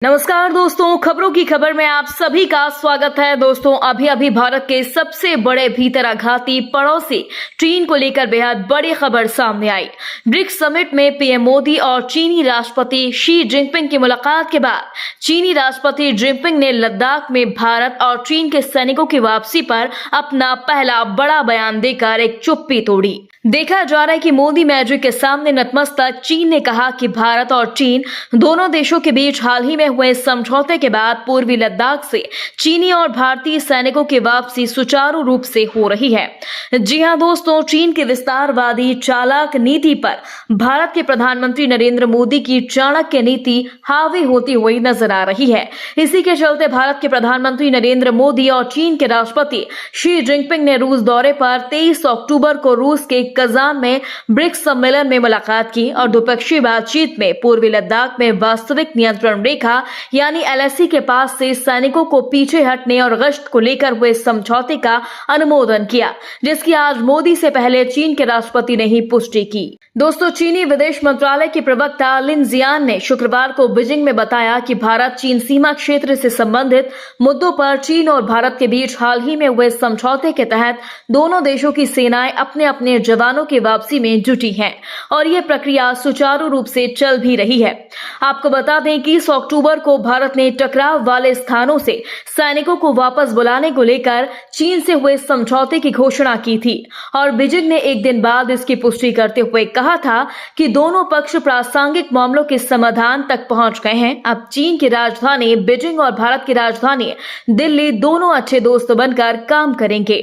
नमस्कार दोस्तों, खबरों की खबर में आप सभी का स्वागत है। दोस्तों, अभी भारत के सबसे बड़े भीतराघाती पड़ोसी चीन को लेकर बेहद बड़ी खबर सामने आई। ब्रिक्स समिट में पीएम मोदी और चीनी राष्ट्रपति शी जिनपिंग की मुलाकात के बाद चीनी राष्ट्रपति जिनपिंग ने लद्दाख में भारत और चीन के सैनिकों की वापसी पर अपना पहला बड़ा बयान देकर एक चुप्पी तोड़ी। देखा जा रहा है कि मोदी मैजिक के सामने नतमस्तक चीन ने कहा कि भारत और चीन दोनों देशों के बीच हाल ही में हुए समझौते के बाद पूर्वी लद्दाख से चीनी और भारतीय सैनिकों की वापसी सुचारू रूप से हो रही है। जी हां दोस्तों, चीन की विस्तारवादी चालाक नीति पर भारत के प्रधानमंत्री नरेंद्र मोदी की चाणक्य नीति हावी होती हुई नजर आ रही है। इसी के चलते भारत के प्रधानमंत्री नरेंद्र मोदी और चीन के राष्ट्रपति शी जिनपिंग ने रूस दौरे पर 23 अक्टूबर को रूस के कजान में ब्रिक्स सम्मेलन में मुलाकात की और द्विपक्षीय बातचीत में पूर्वी लद्दाख में वास्तविक नियंत्रण रेखा यानी एलएसी के पास से सैनिकों को पीछे हटने और गश्त को लेकर हुए समझौते का अनुमोदन किया, जिसकी आज मोदी से पहले चीन के राष्ट्रपति ने ही पुष्टि की। दोस्तों, चीनी विदेश मंत्रालय के प्रवक्ता लिन जियान ने शुक्रवार को बीजिंग में बताया कि भारत चीन सीमा क्षेत्र से संबंधित मुद्दों पर चीन और भारत के बीच हाल ही में हुए समझौते के तहत दोनों देशों की सेनाएं अपने अपने जवानों की वापसी में जुटी हैं और यह प्रक्रिया सुचारू रूप से चल भी रही है। आपको बता दें कि 20 अक्टूबर को भारत ने टकराव वाले स्थानों से सैनिकों को वापस बुलाने को लेकर चीन से हुए समझौते की घोषणा की थी और बीजिंग ने एक दिन बाद इसकी पुष्टि करते हुए कहा था कि दोनों पक्ष प्रासंगिक मामलों के समाधान तक पहुंच गए हैं। अब चीन की राजधानी बीजिंग और भारत की राजधानी दिल्ली दोनों अच्छे दोस्त बनकर काम करेंगे।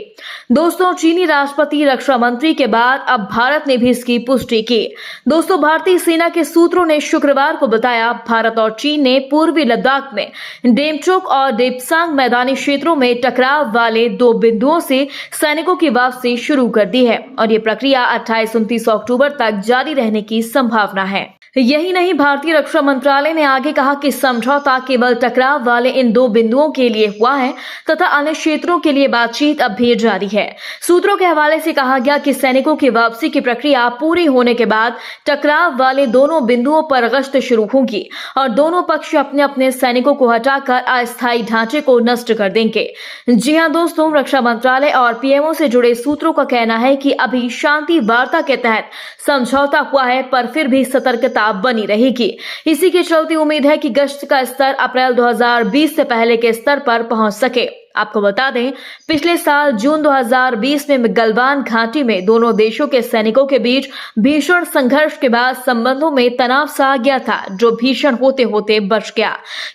दोस्तों, चीनी राष्ट्रपति रक्षा मंत्री के बाद अब भारत ने भी इसकी पुष्टि की। दोस्तों, भारतीय सेना के सूत्रों ने शुक्रवार को बताया भारत और चीन ने पूर्वी लद्दाख में डेमचोक और देपसांग मैदानी क्षेत्रों में टकराव वाले 2 बिंदुओं से सैनिकों की वापसी शुरू कर दी है और ये प्रक्रिया 28-29 अक्टूबर तक जारी रहने की संभावना है। यही नहीं, भारतीय रक्षा मंत्रालय ने आगे कहा कि समझौता केवल टकराव वाले इन 2 बिंदुओं के लिए हुआ है तथा अन्य क्षेत्रों के लिए बातचीत अब भी जारी है। सूत्रों के हवाले से कहा गया कि सैनिकों की वापसी की प्रक्रिया पूरी होने के बाद टकराव वाले दोनों बिंदुओं पर गश्त शुरू होगी और दोनों पक्ष अपने अपने सैनिकों को हटाकर अस्थायी ढांचे को नष्ट कर देंगे। जी हां दोस्तों, रक्षा मंत्रालय और पीएमओ से जुड़े सूत्रों का कहना है कि अभी शांति वार्ता के तहत समझौता हुआ है, पर फिर भी सतर्कता बनी रहेगी। इसी के चलते उम्मीद है कि गश्त का स्तर अप्रैल 2020 से पहले के स्तर पर पहुंच सके। आपको बता दें, पिछले साल जून 2020 में गलवान घाटी में दोनों देशों के सैनिकों के बीच भीषण संघर्ष के बाद संबंधों में तनाव सा आ गया था, जो भीषण होते होते बढ़ गया,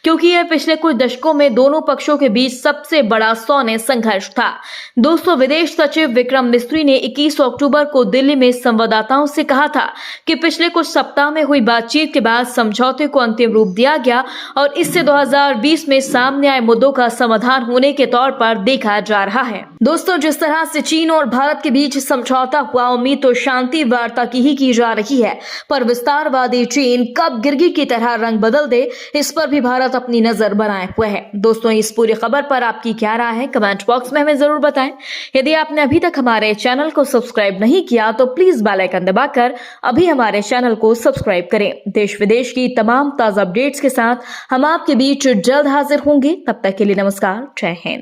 क्योंकि यह पिछले कुछ दशकों में दोनों पक्षों के बीच सबसे बड़ा सौने संघर्ष था। दोस्तों, विदेश सचिव विक्रम मिस्री ने 21 अक्टूबर को दिल्ली में संवाददाताओं से कहा था कि पिछले कुछ सप्ताह में हुई बातचीत के बाद समझौते को अंतिम रूप दिया गया और इससे 2020 में सामने आए मुद्दों का समाधान होने के तौर पर देखा जा रहा है। दोस्तों, जिस तरह से चीन और भारत के बीच समझौता हुआ, उम्मीद तो शांति वार्ता की ही की जा रही है, पर विस्तारवादी चीन कब गिरगिट की तरह रंग बदल दे, इस पर भी भारत अपनी नजर बनाए हुए है। दोस्तों, इस पूरी खबर पर आपकी क्या राय है, कमेंट बॉक्स में हमें जरूर बताएं। यदि आपने अभी तक हमारे चैनल को सब्सक्राइब नहीं किया तो प्लीज बेल आइकन दबाकर अभी हमारे चैनल को सब्सक्राइब करें। देश विदेश की तमाम ताजा अपडेट्स के साथ हम आपके बीच जल्द हाजिर होंगे। तब तक के लिए नमस्कार, जय हिंद।